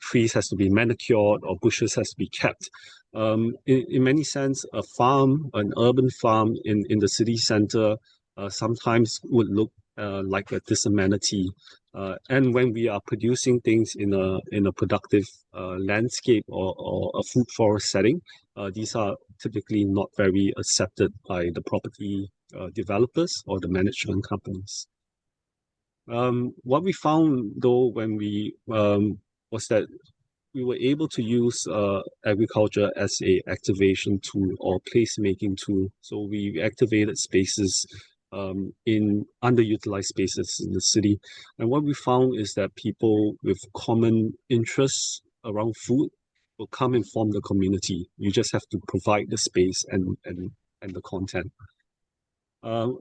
trees has to be manicured or bushes has to be kept. In many sense, a farm, an urban farm in the city center sometimes would look like a disamenity. And when we are producing things in a productive landscape or a food forest setting, these are typically not very accepted by the property developers or the management companies. What we found though when we was that we were able to use agriculture as a activation tool or placemaking tool. So we activated spaces in underutilized spaces in the city. And what we found is that people with common interests around food will come and form the community. You just have to provide the space and the content.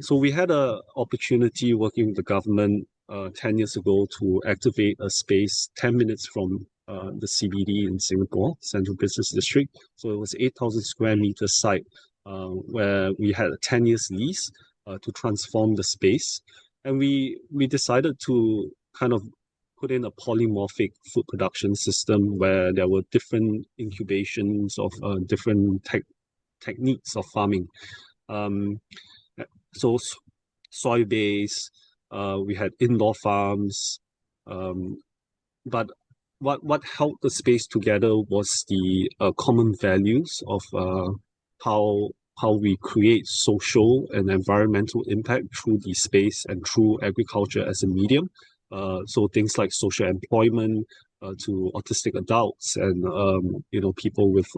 So we had an opportunity working with the government 10 years ago to activate a space 10 minutes from the CBD in Singapore, Central Business District. So it was 8,000 square meter site where we had a 10 years lease to transform the space. And we decided to kind of put in a polymorphic food production system where there were different incubations of different techniques of farming. So soy-based, we had indoor farms, but what held the space together was the common values of how we create social and environmental impact through the space and through agriculture as a medium. So things like social employment to autistic adults and people with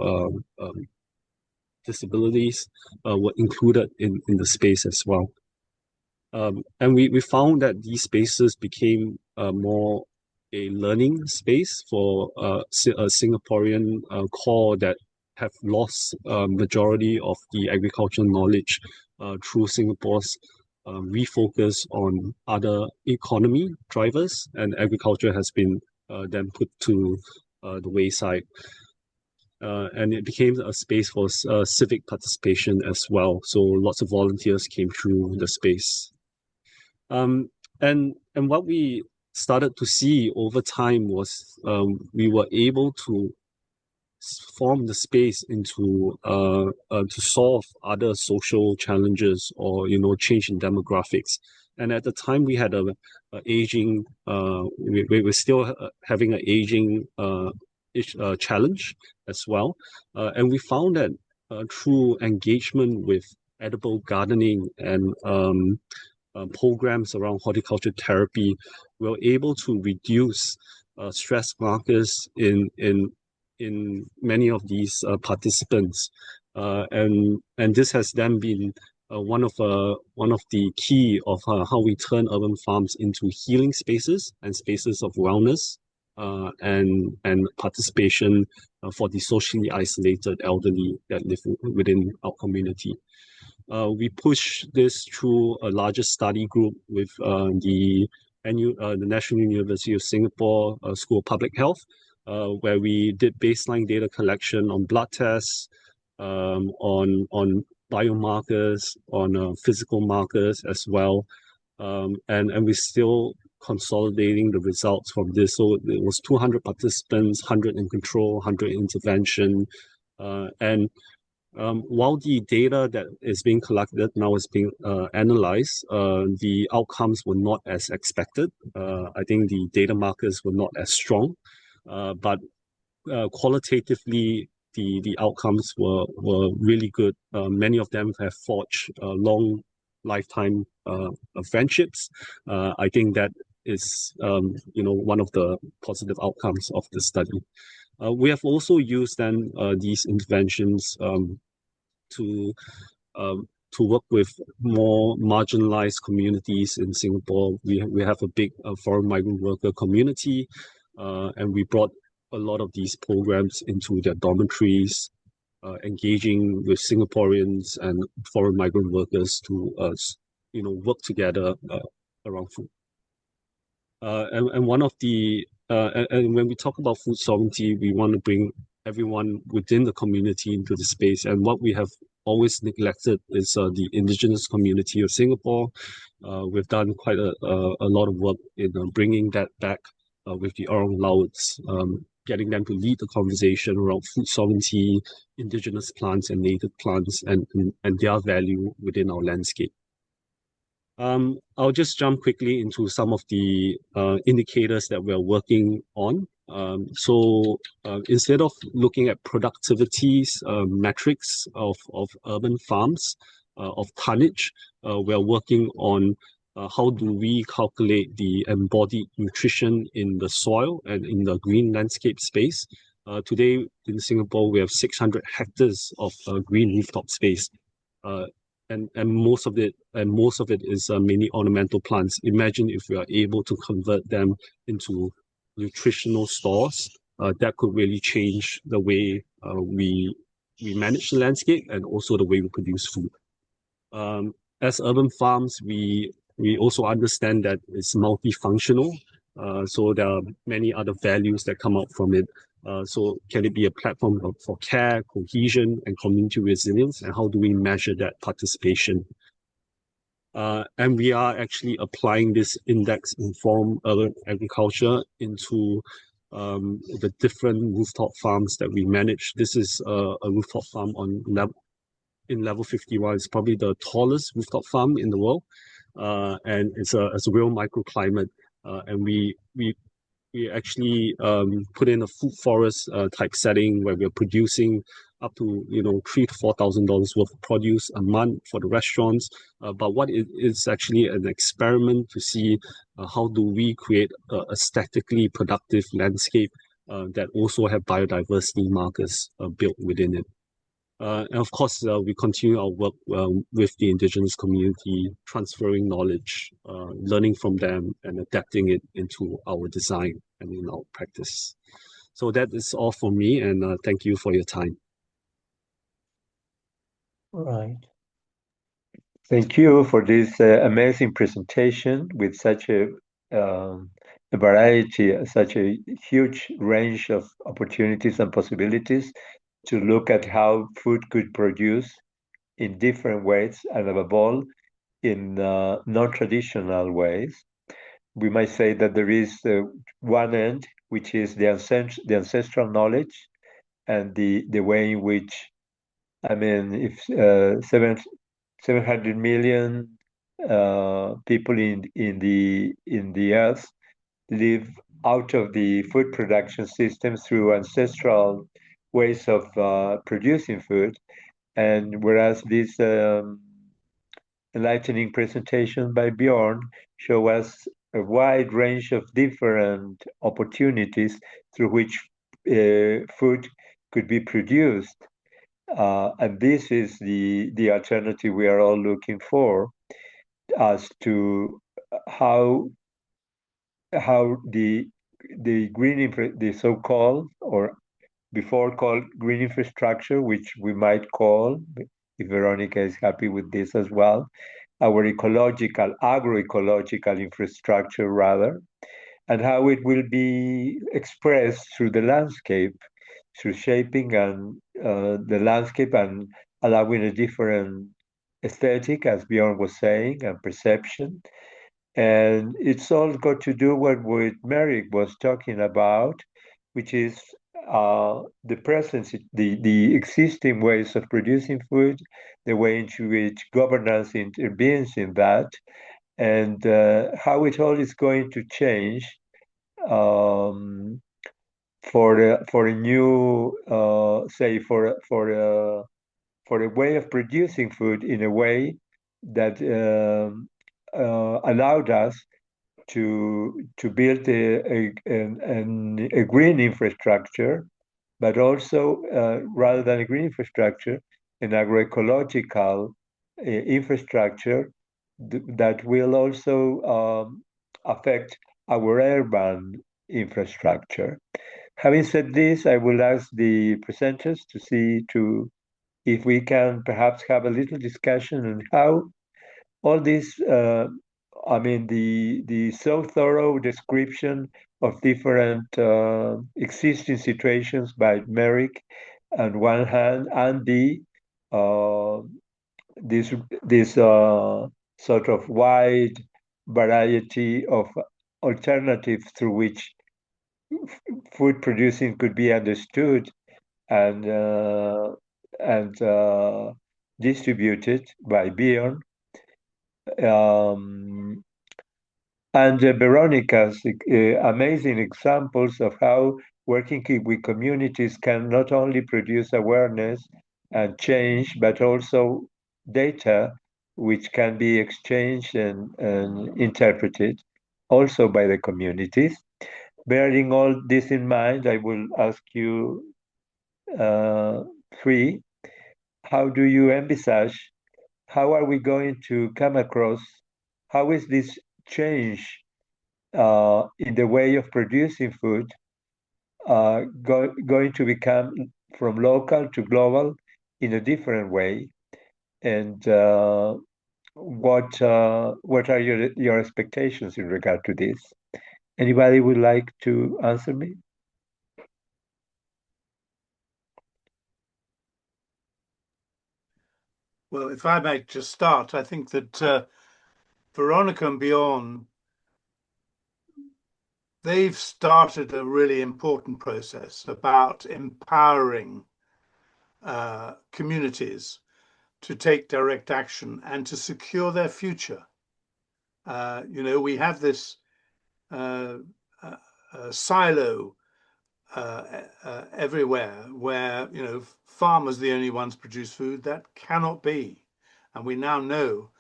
disabilities were included in the space as well. And we found that these spaces became more a learning space for a Singaporean core that have lost majority of the agricultural knowledge through Singapore's refocus on other economy drivers, and agriculture has been then put to the wayside. And it became a space for civic participation as well. So lots of volunteers came through the space. And what we started to see over time was we were able to form the space into to solve other social challenges or change in demographics. And at the time, we had a aging. We were still having an aging challenge as well, and we found that through engagement with edible gardening and programs around horticulture therapy, we're able to reduce stress markers in many of these participants, and this has then been one of the key of how we turn urban farms into healing spaces and spaces of wellness and participation for the socially isolated elderly that live within our community. We push this through a larger study group with the National University of Singapore School of Public Health, where we did baseline data collection on blood tests, on biomarkers, on physical markers as well, and we're still consolidating the results from this. So it was 200 participants, 100 in control, 100 intervention, and while the data that is being collected now is being analyzed, the outcomes were not as expected. I think the data markers were not as strong, but qualitatively, the outcomes were really good. Many of them have forged long lifetime friendships. I think that is one of the positive outcomes of the study. We have also used then these interventions to work with more marginalized communities in Singapore. We have a big foreign migrant worker community, and we brought a lot of these programs into their dormitories, engaging with Singaporeans and foreign migrant workers to work together around food. And one of the and when we talk about food sovereignty, we want to bring everyone within the community into the space. And what we have always neglected is the indigenous community of Singapore. We've done quite a lot of work in bringing that back with the Orang Lauts, getting them to lead the conversation around food sovereignty, indigenous plants and native plants, and their value within our landscape. I'll just jump quickly into some of the indicators that we're working on. So instead of looking at productivities metrics of urban farms, of tonnage, we're working on how do we calculate the embodied nutrition in the soil and in the green landscape space. Today in Singapore, we have 600 hectares of green rooftop space. And most of it is mainly ornamental plants. Imagine if we are able to convert them into nutritional stores. That could really change the way we manage the landscape and also the way we produce food. As urban farms, we also understand that it's multifunctional. So there are many other values that come out from it. So can it be a platform for care, cohesion, and community resilience? And how do we measure that participation? And we are actually applying this index-informed urban agriculture into the different rooftop farms that we manage. This is a rooftop farm in level 51. It's probably the tallest rooftop farm in the world. And it's a real microclimate. And we we actually put in a food forest type setting where we're producing up to $3,000 to $4,000 worth of produce a month for the restaurants. But what it is actually an experiment to see how do we create a aesthetically productive landscape that also have biodiversity markers built within it. And of course, we continue our work with the indigenous community, transferring knowledge, learning from them, and adapting it into our design and in our practice. So that is all for me, and thank you for your time. Right. Thank you for this amazing presentation with such a variety, such a huge range of opportunities and possibilities to look at how food could produce in different ways and above all in non-traditional ways. We might say that there is one end, which is the ancestral knowledge and the way in which, I mean, if 700 million people in the earth live out of the food production system through ancestral ways of producing food, and whereas this enlightening presentation by Bjorn show us a wide range of different opportunities through which food could be produced. And this is the alternative we are all looking for as to how the the so-called or before called green infrastructure, which we might call, if Veronica is happy with this as well, our agroecological infrastructure rather, and how it will be expressed through the landscape, through shaping and the landscape and allowing a different aesthetic, as Bjorn was saying, and perception. And it's all got to do what Merrick was talking about, which is the presence, the existing ways of producing food, the way in which governance intervenes in that, and how it all is going to change for a new, say, for a way of producing food in a way that allowed us to build a green infrastructure, but also rather than a green infrastructure, an agroecological infrastructure that will also affect our urban infrastructure. Having said this, I will ask the presenters to see if we can perhaps have a little discussion on how all this, I mean, the so thorough description of different existing situations by Merrick on one hand, and this sort of wide variety of alternatives through which food producing could be understood and distributed by Bjorn. And Veronica's amazing examples of how working with communities can not only produce awareness and change, but also data which can be exchanged and interpreted also by the communities. Bearing all this in mind, I will ask you three, how do you envisage, how are we going to come across, how is this change in the way of producing food going to become from local to global in a different way? And what are your expectations in regard to this? Anybody would like to answer me? Well, if I might just start, I think that Veronica and Bjorn, they've started a really important process about empowering communities to take direct action and to secure their future. We have this silo everywhere, where farmers are the only ones produce food. That cannot be, and we now know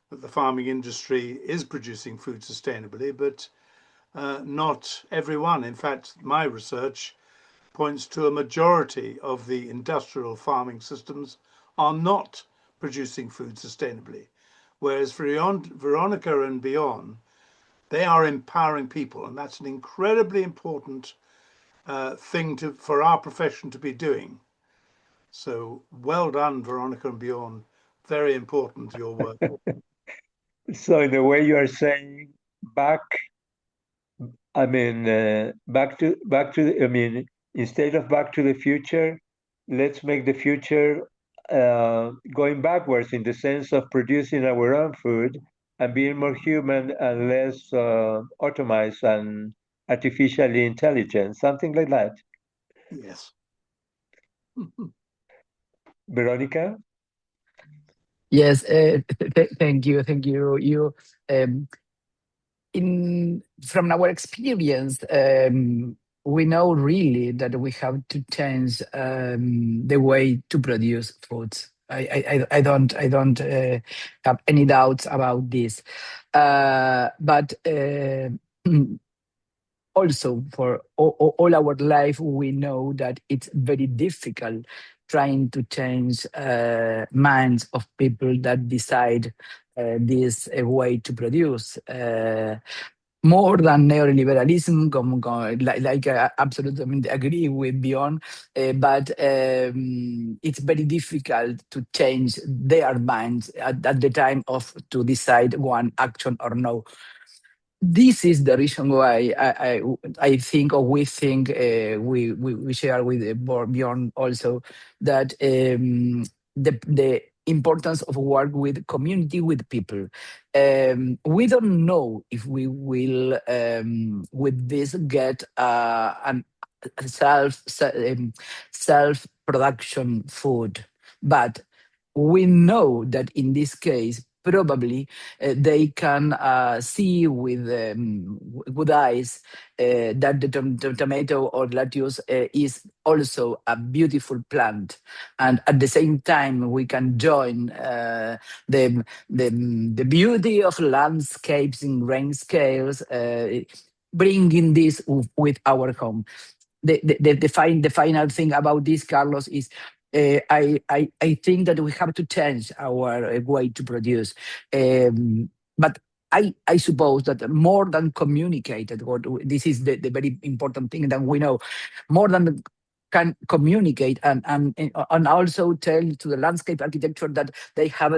that the farming industry is producing food sustainably, but not everyone. In fact, my research points to a majority of the industrial farming systems are not producing food sustainably. Whereas for Veronica and beyond, they are empowering people, and that's an incredibly important thing for our profession to be doing. So well done, Veronica and beyond. Very important, your work. So in a way, you are saying back. I mean, I mean, instead of Back to the Future, let's make the future going backwards in the sense of producing our own food and being more human and less automized and artificially intelligent, something like that. Yes. Veronica? Yes, thank you, thank you. You, in from our experience, we know really that we have to change the way to produce foods. I don't have any doubts about this, but also for all our life we know that it's very difficult trying to change minds of people that decide this way to produce more than neoliberalism, like I absolutely, I mean, agree with Bjorn, but it's very difficult to change their minds at the time of to decide one action or no. This is the reason why I think, or we think, we share with Bjorn also, that the importance of work with community, with people. We don't know if we will, with this, get an self production food, but we know that in this case probably they can see with good eyes that the tomato or lettuce is also a beautiful plant, and at the same time we can join the beauty of landscapes in rain scales, bringing this with our home. The final thing about this, Carlos, is I think that we have to change our way to produce. But I suppose that more than communicated, this is the very important thing that we know, more than can communicate and also tell to the landscape architecture that they have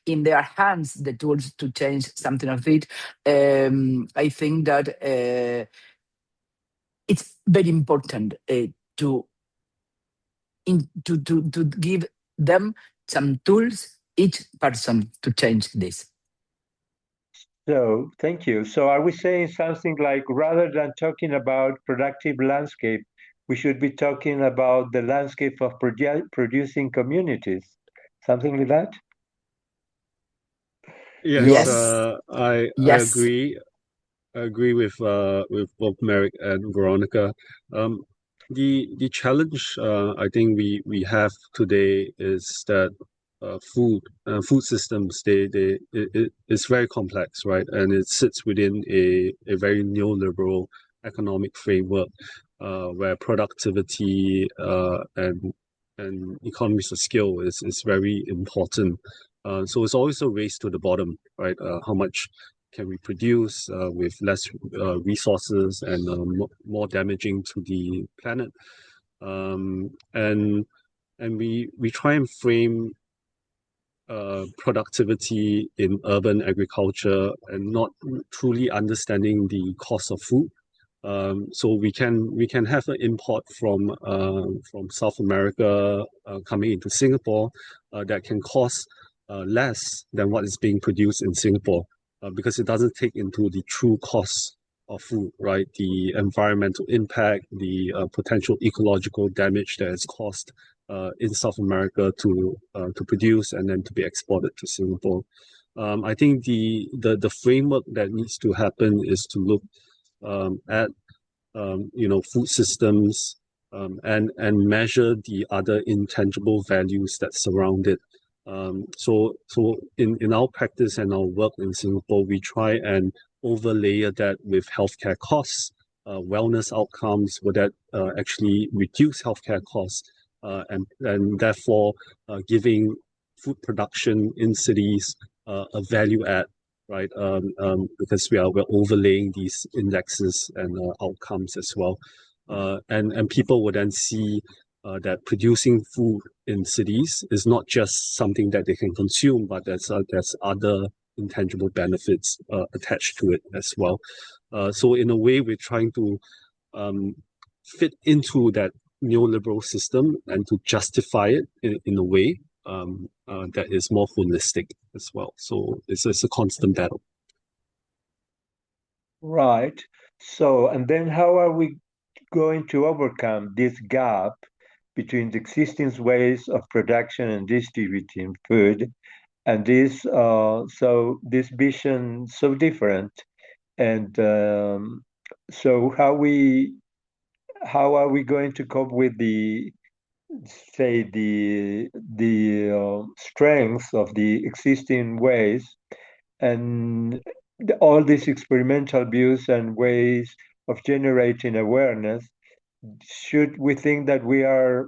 in their hands the tools to change something of it. I think that it's very important to give them some tools, each person, to change this. So, thank you. So, are we saying something like rather than talking about productive landscape, we should be talking about the landscape of producing communities? Something like that? Yes, Yes. I Yes. agree. I agree with both Merrick and Veronica. The challenge I think we have today is that food systems it's very complex, right? And it sits within a very neoliberal economic framework where productivity and economies of scale is very important. So it's always a race to the bottom, right? How much can we produce with less resources and more damaging to the planet? And we try and frame productivity in urban agriculture and not truly understanding the cost of food. So we can have an import from South America coming into Singapore that can cost less than what is being produced in Singapore because it doesn't take into the true cost of food, right? The environmental impact, the potential ecological damage that is caused in South America to produce and then to be exported to Singapore. I think the framework that needs to happen is to look at food systems, and measure the other intangible values that surround it. So in our practice and our work in Singapore, we try and overlay that with healthcare costs, wellness outcomes, where that actually reduce healthcare costs, and therefore giving food production in cities a value add, right? Because we're overlaying these indexes and outcomes as well, and people will then see that producing food in cities is not just something that they can consume, but there's other intangible benefits attached to it as well. So in a way, we're trying to fit into that neoliberal system and to justify it in a way that is more holistic as well. So it's a constant battle. Right. So, and then how are we going to overcome this gap between the existing ways of production and distributing food and this vision so different? And so how are we going to cope with the say the strengths of the existing ways and all these experimental views and ways of generating awareness? Should we think that we are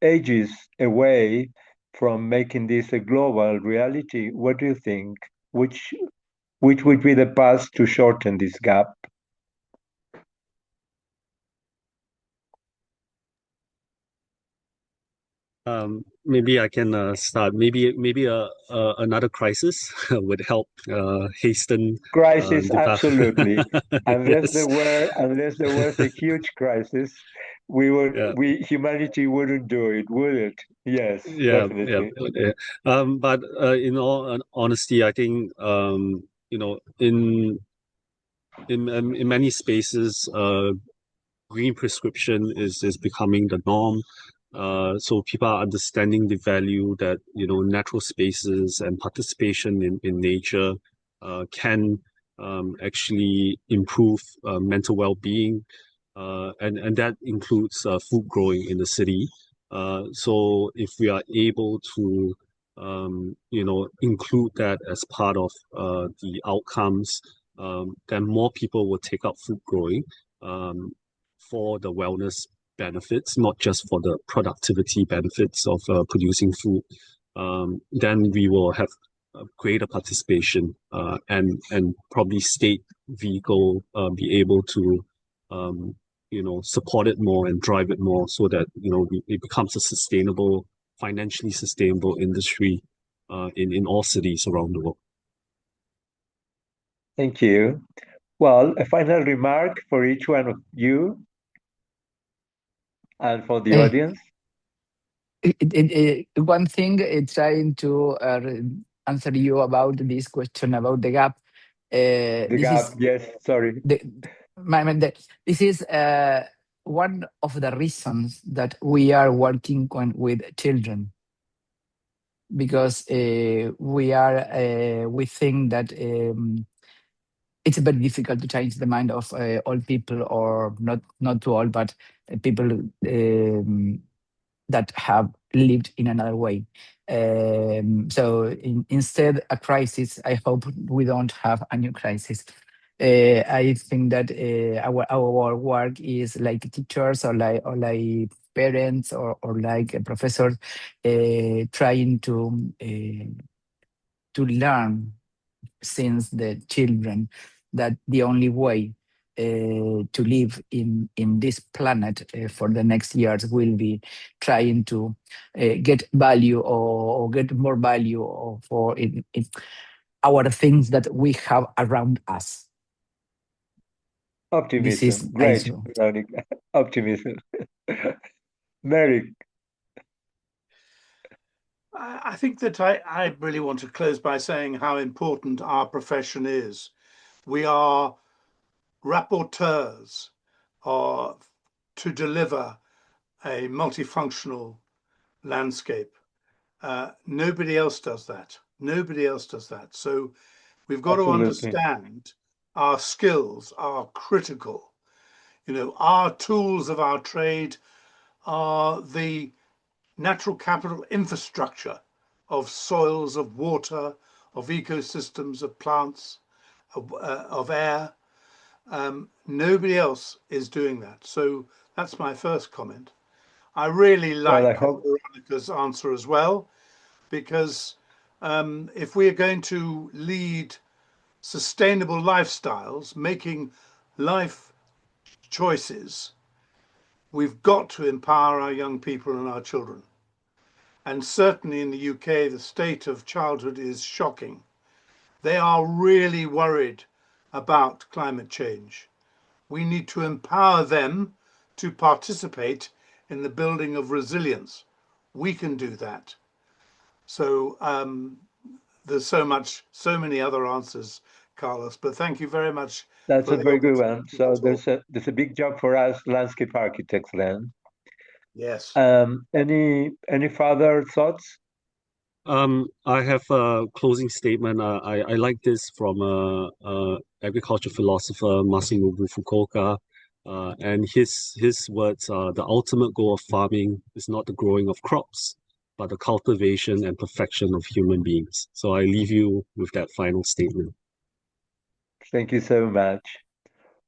ages away from making this a global reality? What do you think? Which would be the path to shorten this gap? Maybe I can start. Maybe another crisis would help hasten Crisis, absolutely. yes. Unless there was a huge crisis, Yeah. humanity wouldn't do it, would it? Yes, Yeah, yeah, definitely. yeah. But in all honesty, I think in many spaces, green prescription is becoming the norm. So people are understanding the value that natural spaces and participation in nature can actually improve mental well-being, and that includes food growing in the city. So if we are able to include that as part of the outcomes, then more people will take up food growing. For the wellness benefits, not just for the productivity benefits of producing food, then we will have greater participation, and probably state vehicle be able to support it more and drive it more, so that it becomes a sustainable, financially sustainable industry in all cities around the world. Thank you. Well, a final remark for each one of you and for the Eh, audience. One thing trying to answer you about this question about the gap. The This gap, is yes, sorry. the, this is one of the reasons that we are working with children, because we think that it's very difficult to change the mind of old people, or not too old, but people that have lived in another way. So instead a crisis, I hope we don't have a new crisis. I think that our work is like teachers, or like parents, or like professors, trying to learn since the children that the only way to live in this planet for the next years will be trying to get value, or get more value, for in our things that we have around us. This is Optimism. Great, also. Veronica. Optimism. Mary, I think that I really want to close by saying how important our profession is. We are rapporteurs to deliver a multifunctional landscape. Nobody else does that. Nobody else does that. So we've got to absolutely. understand our skills are critical. our tools of our trade are the natural capital infrastructure of soils, of water, of ecosystems, of plants, of air. Nobody else is doing that. So that's my first comment. I really Well, I like hope Veronica's answer as well, because if we are going to lead sustainable lifestyles, making life choices, we've got to empower our young people and our children. And certainly in the UK, the state of childhood is shocking. They are really worried about climate change. We need to empower them to participate in the building of resilience. We can do that. So there's so many other answers, Carlos, but thank you very much that's for a the very good one. opportunity So to talk. there's a big job for us landscape architects then. Yes. Any further thoughts? I have a closing statement. I like this from agriculture philosopher Masanobu Fukuoka, and his words are: the ultimate goal of farming is not the growing of crops, but the cultivation and perfection of human beings. So I leave you with that final statement. Thank you so much.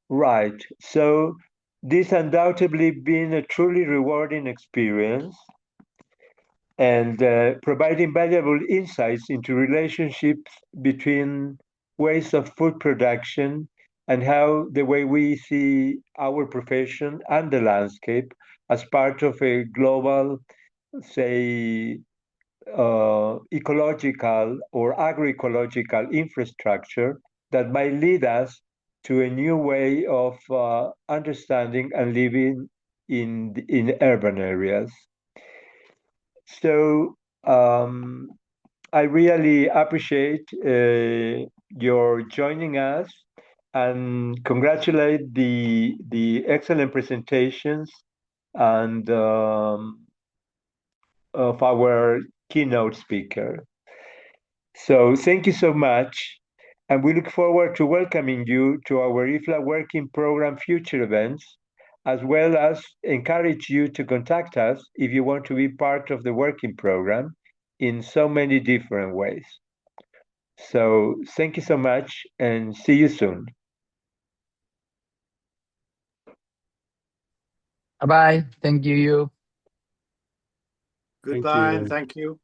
Right. So this undoubtedly been a truly rewarding experience and providing valuable insights into relationships between ways of food production and how the way we see our profession and the landscape as part of a global, say, ecological or agroecological infrastructure that might lead us to a new way of understanding and living in urban areas. So I really appreciate your joining us and congratulate the excellent presentations and of our keynote speaker. So thank you so much. And we look forward to welcoming you to our IFLA Working Program future events, as well as encourage you to contact us if you want to be part of the working program in so many different ways. So thank you so much and see you soon. Bye bye. Thank you. Goodbye and you. thank you.